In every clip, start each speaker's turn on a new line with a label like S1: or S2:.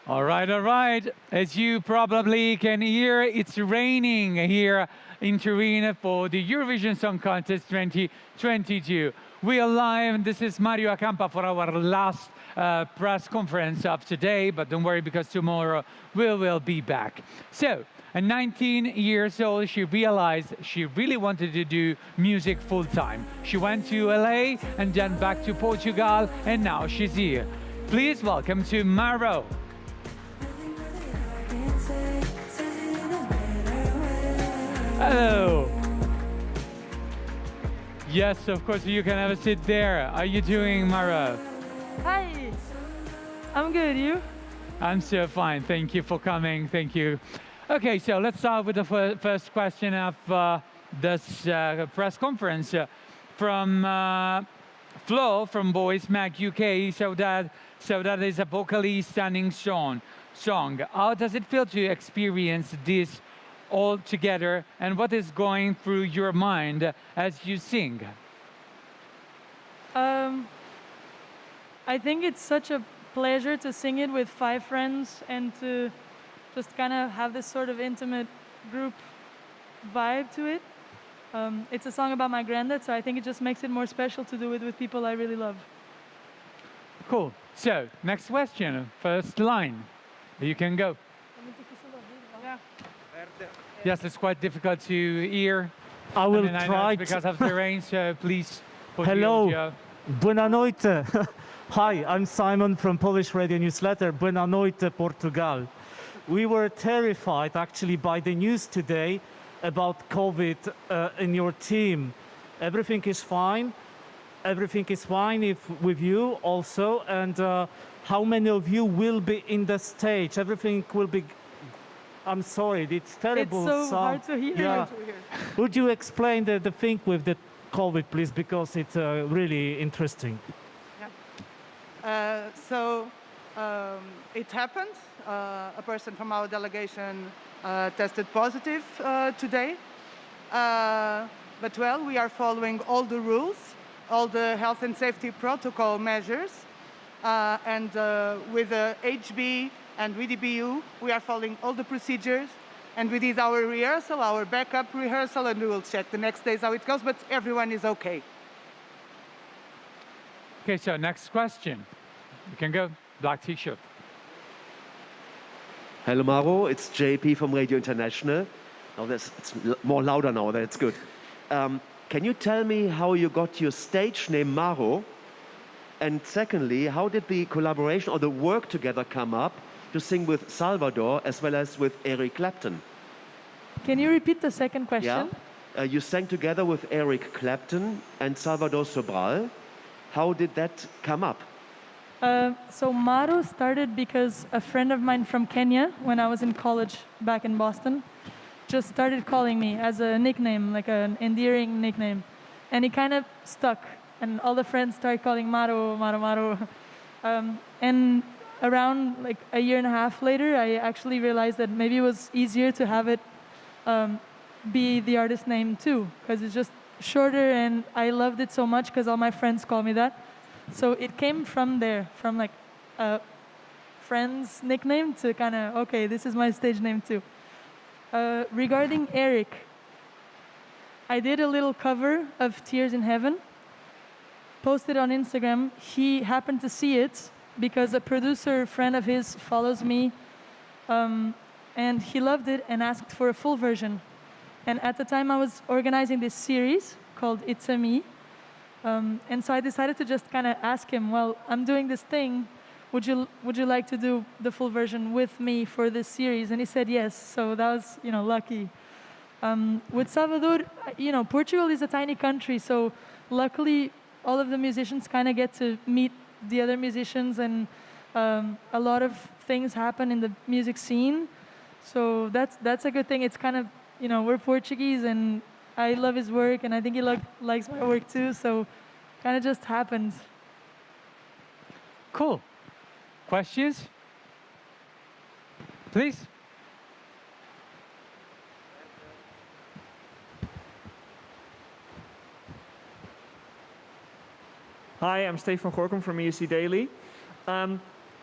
S1: All right, all right. As you probably can hear, it's raining here in Turin for the Eurovision Song Contest 2022. We are live. This is Mario Acampa for our last press conference of today, but don't worry because tomorrow we will be back. So, at 19 years old, she realized she really wanted to do music full time. She went to LA and then back to Portugal, and now she's here. Please welcome to Maro. Hello. Yes, of course, you can have a sit there. How are you doing, Mara?
S2: Hi, I'm good, you?
S1: I'm so fine. Thank you for coming. Thank you. Okay, so let's start with the first question of this press conference from Flo from Voice Mag UK. Saudade is a vocally stunning song. How does it feel to experience this all together, and what is going through your mind as you sing?
S2: I think it's such a pleasure to sing it with 5 friends and to just kind of have this sort of intimate group vibe to it. It's a song about my granddad, so I think it just makes it more special to do it with people I really love.
S1: Cool. So, next question, first line. You can go.
S2: Yeah.
S1: Yes, it's quite difficult to hear.
S3: I will
S1: I know
S3: try.
S1: it's because of the rain, so please put the
S3: Hello.
S1: audio.
S3: Buona noite. Hi, I'm Simon from Polish Radio Newsletter. Buona noite, Portugal. We were terrified actually by the news today about COVID in your team. Everything is fine. Everything is fine with you also. And how many of you will be in the stage? Everything will be. I'm sorry, it's terrible.
S2: It's so hard to hear.
S3: Yeah. Would you explain the thing with the COVID, please, because it's really interesting.
S4: It happened. A person from our delegation tested positive today. But well, we are following all the rules, all the health and safety protocol measures, and with the HB and with EBU, we are following all the procedures, and we did our rehearsal, our backup rehearsal, and we will check the next days how it goes, but everyone is okay.
S1: Okay, so next question. You can go, black t-shirt.
S5: Hello, Maro. It's JP from Radio International. Now it's more louder now. That's good. Can you tell me how you got your stage name Maro? And secondly, how did the collaboration or the work together come up to sing with Salvador as well as with Eric Clapton?
S2: Can you repeat the second question?
S5: Yeah. You sang together with Eric Clapton and Salvador Sobral. How did that come up?
S2: So Maro started because a friend of mine from Kenya, when I was in college back in Boston, just started calling me as a nickname, like an endearing nickname. And it kind of stuck. And all the friends started calling Maro, Maro, Maro. And around like a year and a half later, I actually realized that maybe it was easier to have it be the artist name too, because it's just shorter, and I loved it so much because all my friends call me that. So it came from there, from like a friend's nickname to kind of, okay, this is my stage name too. Regarding Eric, I did a little cover of Tears in Heaven, posted on Instagram. He happened to see it because a producer friend of his follows me, and he loved it and asked for a full version. And at the time I was organizing this series called It's a Me, and so I decided to just kind of ask him, well, I'm doing this thing, would you like to do the full version with me for this series? And he said yes, so that was, lucky. With Salvador, Portugal is a tiny country, so luckily all of the musicians kind of get to meet the other musicians, and a lot of things happen in the music scene. So that's a good thing. It's kind of, we're Portuguese, and I love his work, and I think he likes my work too, so kind of just happened.
S1: Cool. Questions? Please.
S6: Hi, I'm Stefan Gorkum from ESC Daily.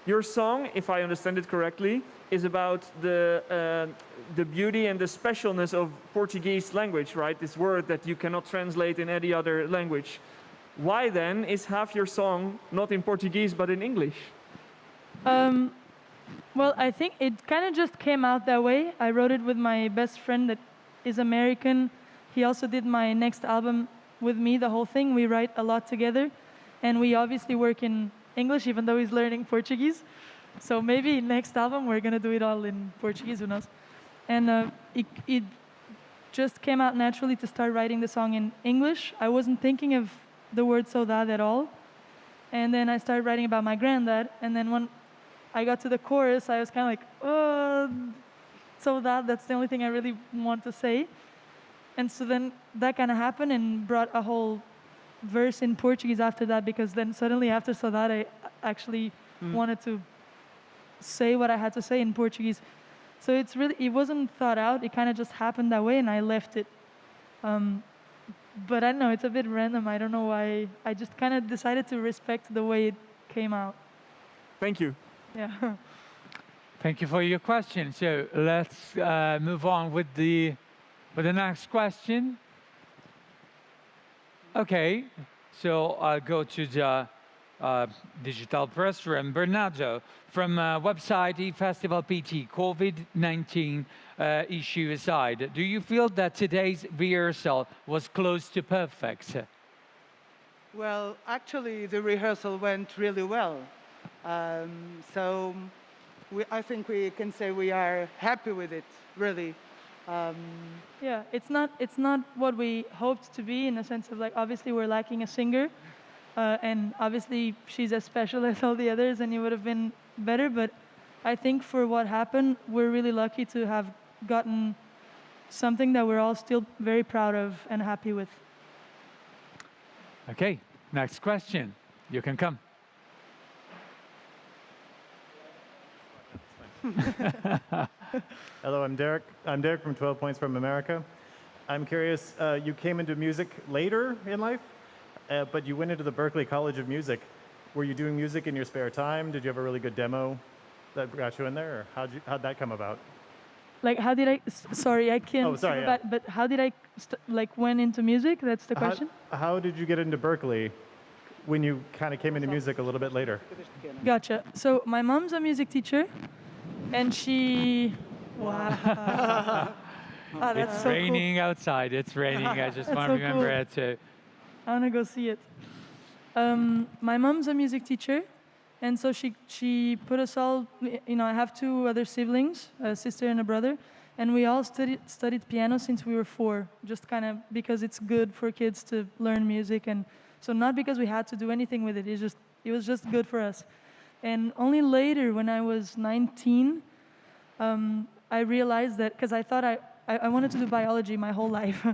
S6: Your song, if I understand it correctly, is about the beauty and the specialness of Portuguese language, right? This word that you cannot translate in any other language. Why then is half your song not in Portuguese but in English?
S2: Well, I think it kind of just came out that way. I wrote it with my best friend that is American. He also did my next album with me, the whole thing. We write a lot together. And we obviously work in English, even though he's learning Portuguese. So maybe next album we're going to do it all in Portuguese, who knows. And it just came out naturally to start writing the song in English. I wasn't thinking of the word saudade at all. And then I started writing about my granddad. And then when I got to the chorus, I was kind of like, oh, that's the only thing I really want to say. And so then that kind of happened and brought a whole verse in Portuguese after that, because then suddenly after saudade, I actually wanted to say what I had to say in Portuguese. So it wasn't thought out. It kind of just happened that way, and I left it. But I don't know, it's a bit random. I don't know why. I just kind of decided to respect the way it came out.
S6: Thank you.
S2: Yeah.
S1: Thank you for your question. So let's move on with the next question. Okay, so I'll go to the digital press room. Bernardo, from website eFestival PT, COVID-19 issue aside, do you feel that today's rehearsal was close to perfect?
S4: Well, actually, the rehearsal went really well. So I think we can say we are happy with it, really.
S2: Yeah, it's not what we hoped to be, in the sense of, like, obviously we're lacking a singer, and obviously she's as special as all the others, and it would have been better. But I think for what happened, we're really lucky to have gotten something that we're all still very proud of and happy with.
S1: Okay, next question. You can come.
S7: Hello, I'm Derek. I'm Derek from 12 Points from America. I'm curious, you came into music later in life, but you went into the Berklee College of Music. Were you doing music in your spare time? Did you have a really good demo that got you in there? Or how'd that come about?
S2: Like, how did I? Sorry, I can't.
S7: Oh, sorry, yeah.
S2: But how did I went into music? That's the question.
S7: How did you get into Berklee when you kind of came into music a little bit later?
S2: Gotcha. So my mom's a music teacher, and she. Wow. Oh, that's
S1: It's
S2: so
S1: raining outside. It's raining. I just want to
S2: so
S1: remember
S2: cool.
S1: it too.
S2: I want to go see it. My mom's a music teacher, and so she put us all. I have two other siblings, a sister and a brother, and we all studied piano since we were 4. Just kind of because it's good for kids to learn music, and so not because we had to do anything with it. It was just good for us. And only later, when I was 19, I realized that, because I thought I wanted to do biology my whole life.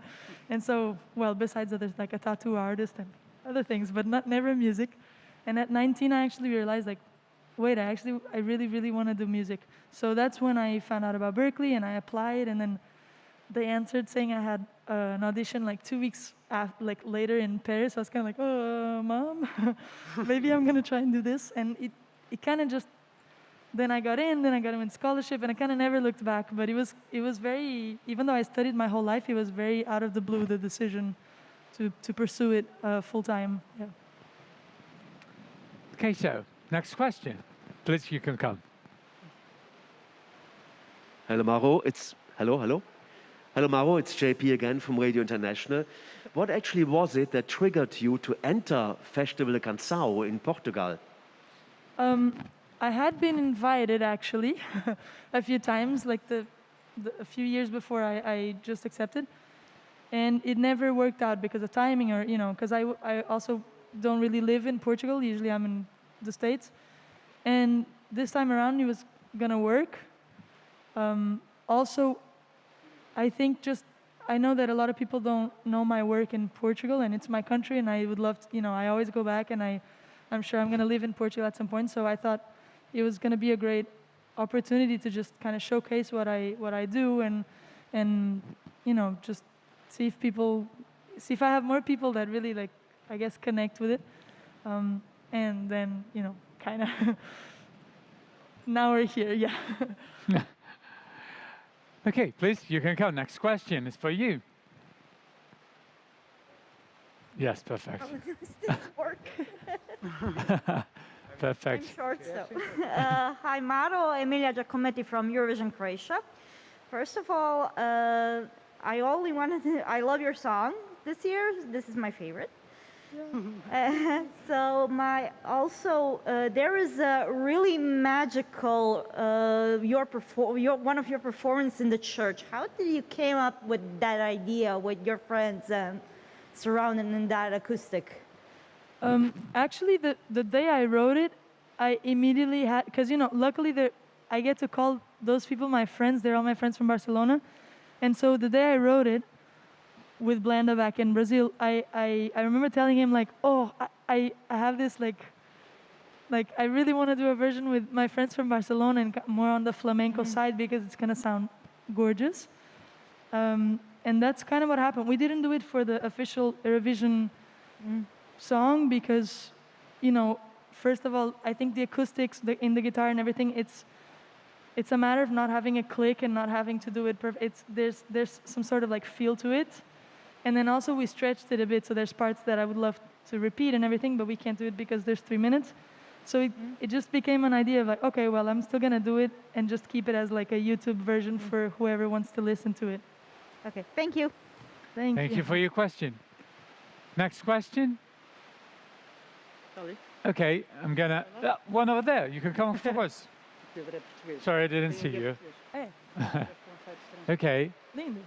S2: And so, well, besides others, like a tattoo artist and other things, but never music. And at 19, I actually realized, like, wait, I really, really want to do music. So that's when I found out about Berklee, and I applied, and then they answered saying I had an audition like 2 weeks later in Paris. I was kind of like, oh, Mom, maybe I'm going to try and do this. And it kind of just, then I got in scholarship, and I kind of never looked back. But it was very, even though I studied my whole life, it was very out of the blue, the decision to pursue it full time. Yeah.
S1: Okay, so next question. Please, you can come.
S5: Hello, Maro. Hello, Maro. It's JP again from Radio International. What actually was it that triggered you to enter Festival de Canção in Portugal?
S2: I had been invited, actually, a few times, like a few years before I just accepted. And it never worked out because of timing, or, because I also don't really live in Portugal. Usually I'm in the States. And this time around, it was going to work. Also, I think I know that a lot of people don't know my work in Portugal, and it's my country, and I would love to, I always go back, and I'm sure I'm going to live in Portugal at some point. So I thought it was going to be a great opportunity to just kind of showcase what I do, and just see if I have more people that really, like, I guess, connect with it, and then kind of now we're here. Yeah.
S1: Okay, please, you can come. Next question is for you. Yes, perfect.
S8: Work.
S1: Perfect.
S8: I'm short, so. Hi, Maro. Emilia Giacometti from Eurovision Croatia. First of all, I love your song this year. This is my favorite. So there is a really magical one of your performances in the church. How did you came up with that idea with your friends and surrounded in that acoustic?
S2: Actually, the day I wrote it, I immediately had, because luckily I get to call those people my friends. They're all my friends from Barcelona, and so the day I wrote it with Blanda back in Brazil, I remember telling him like, oh, I have this like I really want to do a version with my friends from Barcelona and more on the flamenco side because it's gonna sound gorgeous. And that's kind of what happened. We didn't do it for the official Eurovision song because, first of all, I think the acoustics in the guitar and everything, it's a matter of not having a click and not having to do it perfect. There's some sort of like feel to it. And then also we stretched it a bit, so there's parts that I would love to repeat and everything, but we can't do it because there's 3 minutes. So it just became an idea of like, okay, well, I'm still gonna do it and just keep it as like a YouTube version for whoever wants to listen to it.
S8: Okay, thank you.
S2: Thank you.
S1: You for your question. Next question.
S4: Sorry.
S1: Okay, I'm gonna one over there. You can come afterwards. Sorry, I didn't see you.
S2: Hey,
S1: Okay.
S2: lindo.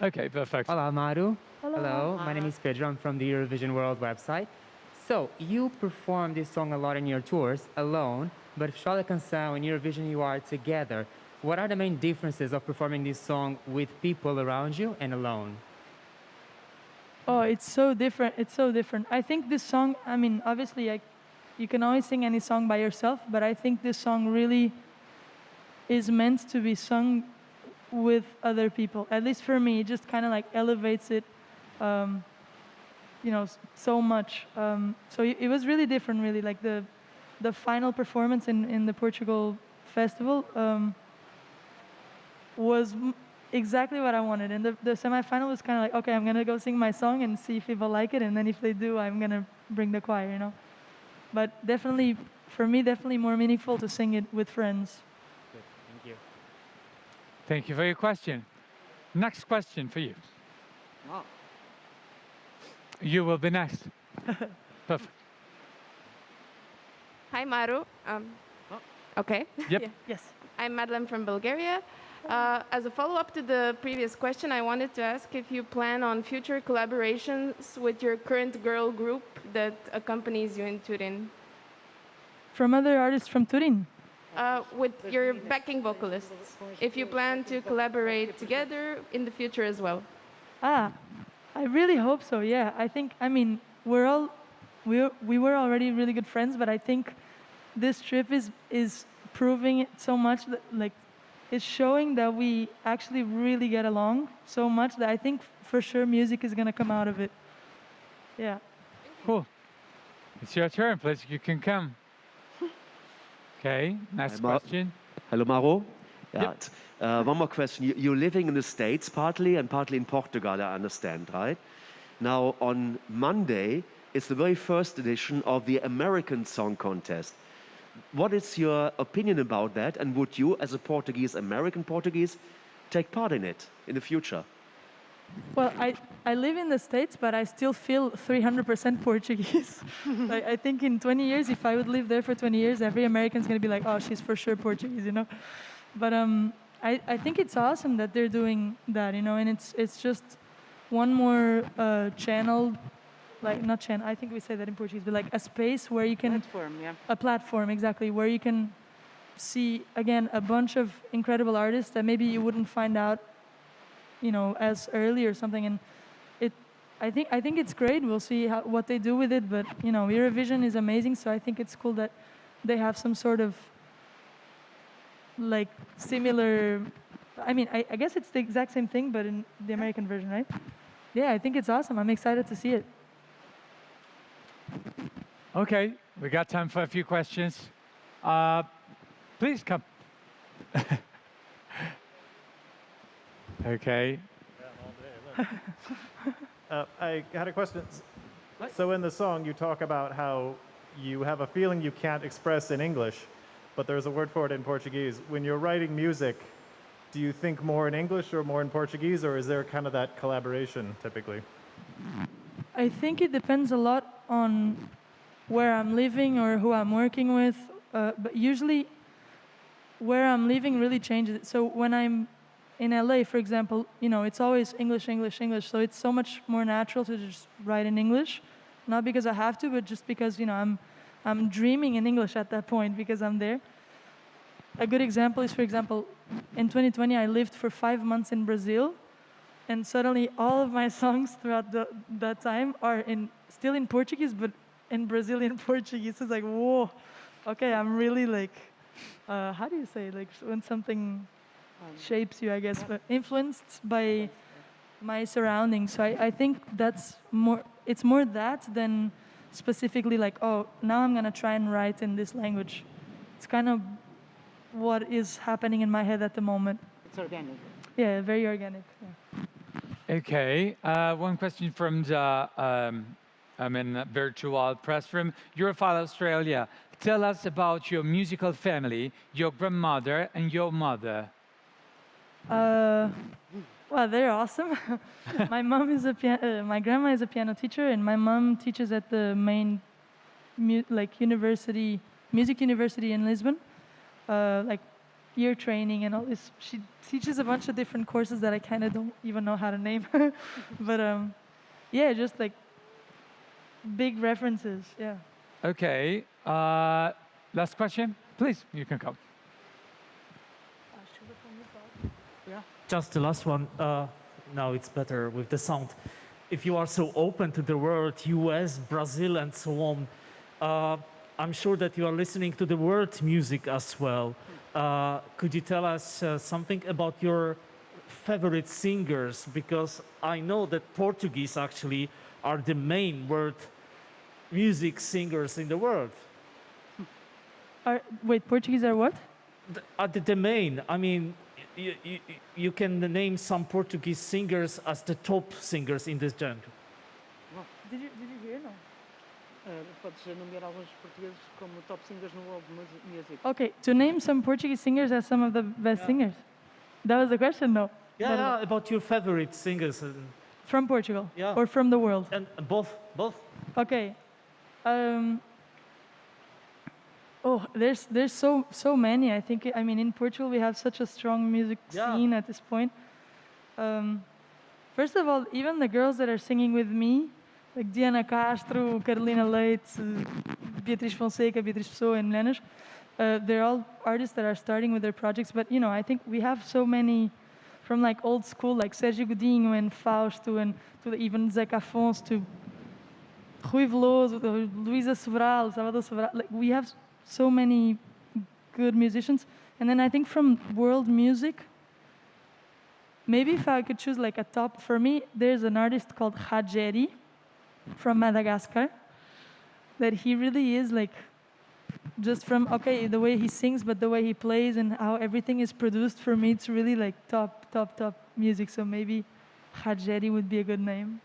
S1: Okay, perfect.
S9: Olá, Maru.
S2: Hello.
S9: Hello, my name is Pedro. I'm from the Eurovision World website. So, you perform this song a lot in your tours alone, but Show la Canção and Eurovision you are together. What are the main differences of performing this song with people around you and alone?
S2: Oh, it's so different. It's so different. I think this song, I mean, obviously, you can always sing any song by yourself, but I think this song really is meant to be sung with other people. At least for me, it just kind of like elevates it, so much. So it was really different, really. Like the final performance in the Portugal festival was exactly what I wanted. And the semifinal was kind of like, okay, I'm gonna go sing my song and see if people like it, and then if they do, I'm gonna bring the choir, But definitely, for me, definitely more meaningful to sing it with friends.
S9: Good, thank you.
S1: Thank you for your question. Next question for you.
S4: Wow.
S1: You will be next. Perfect.
S10: Hi, Maru. Okay.
S1: Yep.
S2: Yes.
S10: I'm Madeleine from Bulgaria. As a follow-up to the previous question, I wanted to ask if you plan on future collaborations with your current girl group that accompanies you in Turin,
S2: From other artists from Turin.
S10: with your backing vocalists. If you plan to collaborate together in the future as well.
S2: I really hope so. Yeah, we were already really good friends, but I think this trip is proving it so much that it's showing that we actually really get along so much that I think for sure music is gonna come out of it. Yeah.
S1: Cool. It's your turn, please. You can come. Okay, next question.
S5: Hello, Maro. Yeah.
S1: Yep.
S5: One more question. You're living in the States partly and partly in Portugal, I understand, right? Now, on Monday, it's the very first edition of the American Song Contest. What is your opinion about that? And would you, as a Portuguese, American Portuguese, take part in it in the future?
S2: Well, I live in the States, but I still feel 300% Portuguese. I think in 20 years, if I would live there for 20 years, every American's going to be like, oh, she's for sure Portuguese, But I think it's awesome that they're doing that, and it's just one more channel, not channel, I think we say that in Portuguese, but like a space where you can...
S4: Platform, yeah.
S2: A platform, exactly, where you can see, again, a bunch of incredible artists that maybe you wouldn't find out as early or something, and I think it's great. We'll see what they do with it, but Eurovision is amazing, so I think it's cool that they have some sort of similar. I guess it's the exact same thing, but in the American version, right? Yeah, I think it's awesome. I'm excited to see it.
S1: Okay, we got time for a few questions. Please come. Okay.
S7: I had a question. So in the song, you talk about how you have a feeling you can't express in English, but there's a word for it in Portuguese. When you're writing music, do you think more in English or more in Portuguese, or is there kind of that collaboration typically?
S2: I think it depends a lot on where I'm living or who I'm working with, but usually where I'm living really changes it. So when I'm in LA, for example, it's always English, English, English. So it's so much more natural to just write in English, not because I have to, but just because I'm dreaming in English at that point because I'm there. A good example is, for example, in 2020 I lived for 5 months in Brazil, and suddenly all of my songs throughout that time are still in Portuguese, but in Brazilian Portuguese. It's like, whoa, okay, I'm really like, how do you say, like when something shapes you, I guess, but influenced by my surroundings. So I think it's more that than specifically like, oh, now I'm gonna try and write in this language. It's kind of what is happening in my head at the moment.
S11: It's organic.
S2: Yeah, very organic. Yeah.
S1: Okay, one question from the virtual press room. Europhile Australia. Tell us about your musical family, your grandmother and your mother.
S2: Well, they're awesome. My mom is my grandma is a piano teacher, and my mom teaches at the main music university in Lisbon, like year training and all this. She teaches a bunch of different courses that I kind of don't even know how to name, but yeah, just like big references. Yeah.
S1: Okay, last question, please. You can come.
S3: Just the last one. Now it's better with the sound. If you are so open to the world, US, Brazil, and so on, I'm sure that you are listening to the world music as well. Could you tell us something about your favorite singers? Because I know that Portuguese actually are the main world music singers in the world.
S2: Wait, Portuguese are what?
S3: The main. I mean, you can name some Portuguese singers as the top singers in this genre.
S2: Did you hear? No.
S11: Podes nomear alguns portugueses como top singers no world music.
S2: Okay, to name some Portuguese singers as some of the best singers. That was the question, no?
S3: Yeah, about your favorite singers.
S2: From Portugal?
S3: Yeah.
S2: Or from the world?
S3: And both.
S2: Okay. Oh, there's so many. I mean, in Portugal we have such a strong music scene at this point. First of all, even the girls that are singing with me, like Diana Castro, Carolina Leite, Beatriz Fonseca, Beatriz Pessoa, and Lenas, they're all artists that are starting with their projects. But I think we have so many from like old school, like Sérgio Godinho and Fausto, and to even Zeca Afonso, to Rui Veloso, Luísa Sobral, Salvador Sobral. Like we have so many good musicians. And then I think from world music, maybe if I could choose like a top, for me, there's an artist called Hajeri from Madagascar, that he really is like, just from, the way he sings, but the way he plays and how everything is produced, for me, it's really like top music. So maybe Hajeri would be a good name.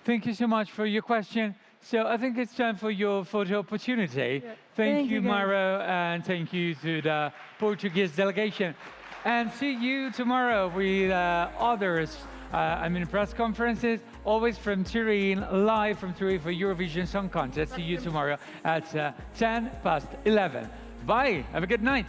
S1: Thank you so much for your question. So I think it's time for your photo opportunity.
S2: Yeah.
S1: Thank you,
S2: guys.
S1: Maro, and thank you to the Portuguese delegation. And see you tomorrow with others. Press conferences, always from Turin, live from Turin for Eurovision Song Contest. See you tomorrow at 11:10. Bye. Have a good night.